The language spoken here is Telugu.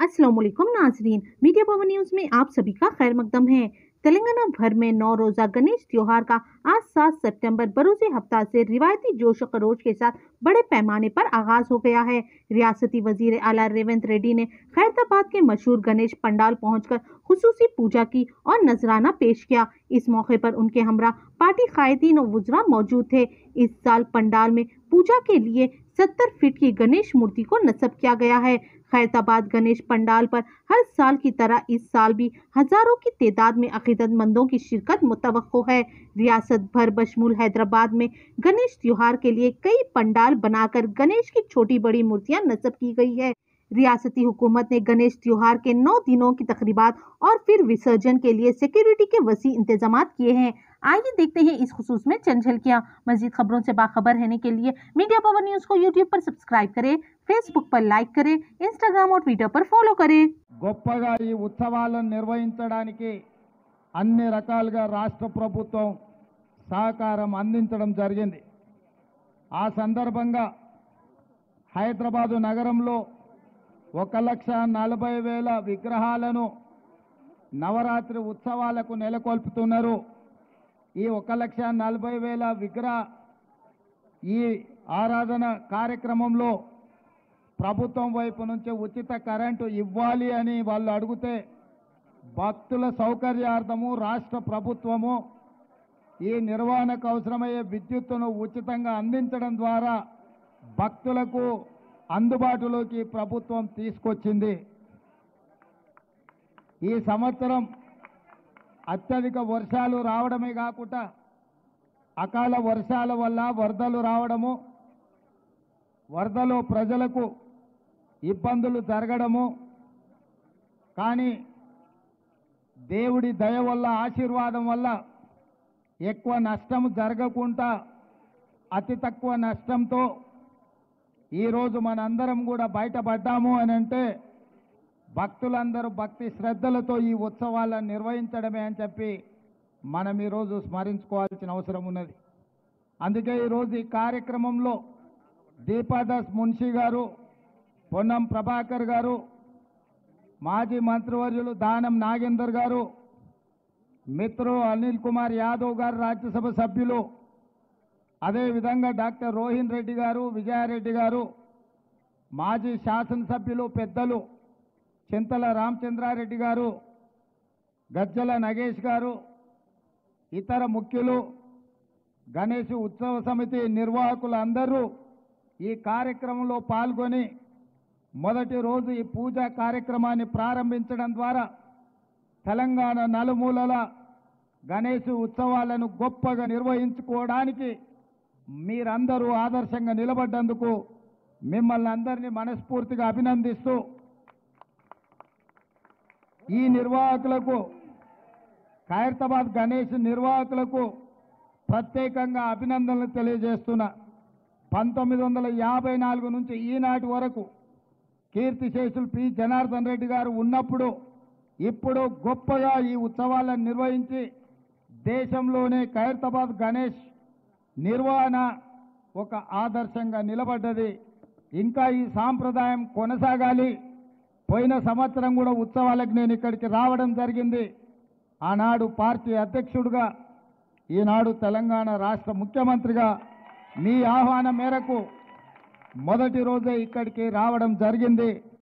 अस्सलाम वालेकुम नाजरीन, मीडिया पवन न्यूज़ में आप सभी का खैर मकदम है। तेलंगाना भर में 9 रोज़ा गणेश त्योहार का आज 7 सितंबर बरोज़ हफ्ता से रिवायती जोश खरोश के साथ बड़े पैमाने पर आगाज हो गया है। रियासती वजीर आला रेवंत रेड्डी ने खैरताबाद के मशहूर गणेश पंडाल पहुंचकर खुसूसी पूजा की और नजराना पेश किया। इस मौके पर उनके हमरा पार्टी कायदीन और वुज़रा मौजूद थे। इस साल पंडाल में पूजा के लिए 70 फीट की गणेश मूर्ति को नस्ब किया गया है। खैरताबाद गणेश पंडाल पर हर साल की तरह इस साल भी हजारों की तादाद में अकीदतमंदों की शिरकत मुतवक्को है। रियासत भर बशमूल हैदराबाद में गणेश त्योहार के लिए कई पंडाल बनाकर गणेश की छोटी बड़ी मूर्तियां नस्ब की गई है। रियासती हुकूमत ने गणेश त्योहार के 9 दिनों की तकरीबात और फिर विसर्जन के लिए सिक्योरिटी के वसी इंतजाम किए हैं। आइए देखते हैं इस खुसूस में चंद झलकियां। मजीद खबरों से बाखबर रहने के लिए मीडिया पवन न्यूज को यूट्यूब पर सब्सक्राइब करें, फेसबुक पर लाइक करें, इंस्टाग्राम और ट्विटर पर फॉलो करें। గొప్పగా ఈ ఉత్సవాలను నిర్వహించడానికి అన్ని రకాలుగా రాష్ట్ర ప్రభుత్వం సహకారం అందించడం జరిగింది. ఆ సందర్భంగా హైదరాబాదు నగరంలో 1,40,000 విగ్రహాలను నవరాత్రి ఉత్సవాలకు నెలకొల్పుతున్నారు. ఈ 1,40,000 విగ్రహ ఈ ఆరాధన కార్యక్రమంలో ప్రభుత్వం వైపు నుంచి ఉచిత కరెంటు ఇవ్వాలి అని వాళ్ళు అడిగితే భక్తుల సౌకర్యార్థము రాష్ట్ర ప్రభుత్వము ఈ నిర్వహణకు అవసరమయ్యే విద్యుత్తును ఉచితంగా అందించడం ద్వారా భక్తులకు అందుబాటులోకి ప్రభుత్వం తీసుకొచ్చింది. ఈ సంవత్సరం అత్యధిక వర్షాలు రావడమే కాకుండా అకాల వర్షాల వల్ల వరదలు రావడము, వరదలో ప్రజలకు ఇబ్బందులు జరగడము, కానీ దేవుడి దయ వల్ల ఆశీర్వాదం వల్ల ఎక్కువ నష్టం జరగకుండా అతి తక్కువ నష్టంతో ఈరోజు మనందరం కూడా బయటపడ్డాము అని అంటే భక్తులందరూ భక్తి శ్రద్ధలతో ఈ ఉత్సవాలను నిర్వహించడమే అని చెప్పి మనం ఈరోజు స్మరించుకోవాల్సిన అవసరం ఉన్నది. అందుకే ఈరోజు ఈ కార్యక్రమంలో దీపాదాస్ మున్షి గారు, పొన్నం ప్రభాకర్ గారు, మాజీ మంత్రివర్యులు దానం నాగేందర్ గారు, మిత్రు అనిల్ కుమార్ యాదవ్ గారు రాజ్యసభ సభ్యులు, అదేవిధంగా డాక్టర్ రోహిన్ రెడ్డి గారు, విజయారెడ్డి గారు, మాజీ శాసనసభ్యులు పెద్దలు చింతల రామచంద్రారెడ్డి గారు, గజ్జల నగేష్ గారు, ఇతర ముఖ్యులు, గణేష్ ఉత్సవ సమితి నిర్వాహకులు అందరూ ఈ కార్యక్రమంలో పాల్గొని మొదటి రోజు ఈ పూజా కార్యక్రమాన్ని ప్రారంభించడం ద్వారా తెలంగాణ నలుమూలల గణేష్ ఉత్సవాలను గొప్పగా నిర్వహించుకోవడానికి మీరందరూ ఆదర్శంగా నిలబడ్డందుకు మిమ్మల్ని అందరినీ మనస్ఫూర్తిగా అభినందిస్తూ ఈ నిర్వాహకులకు, ఖైరతాబాద్ గణేష్ నిర్వాహకులకు ప్రత్యేకంగా అభినందనలు తెలియజేస్తున్నా. 1954 నుంచి ఈనాటి వరకు కీర్తిశేషులు పి జనార్దన్ రెడ్డి గారు ఉన్నప్పుడు ఇప్పుడు గొప్పగా ఈ ఉత్సవాలను నిర్వహించి దేశంలోనే ఖైరతాబాద్ గణేష్ నిర్వహణ ఒక ఆదర్శంగా నిలబడ్డది. ఇంకా ఈ సాంప్రదాయం కొనసాగాలి. పోయిన సంవత్సరం కూడా ఉత్సవాలకు నేను ఇక్కడికి రావడం జరిగింది. ఆనాడు పార్టీ అధ్యక్షుడిగా, ఈనాడు తెలంగాణ రాష్ట్ర ముఖ్యమంత్రిగా మీ ఆహ్వానం మేరకు మొదటి రోజే ఇక్కడికి రావడం జరిగింది.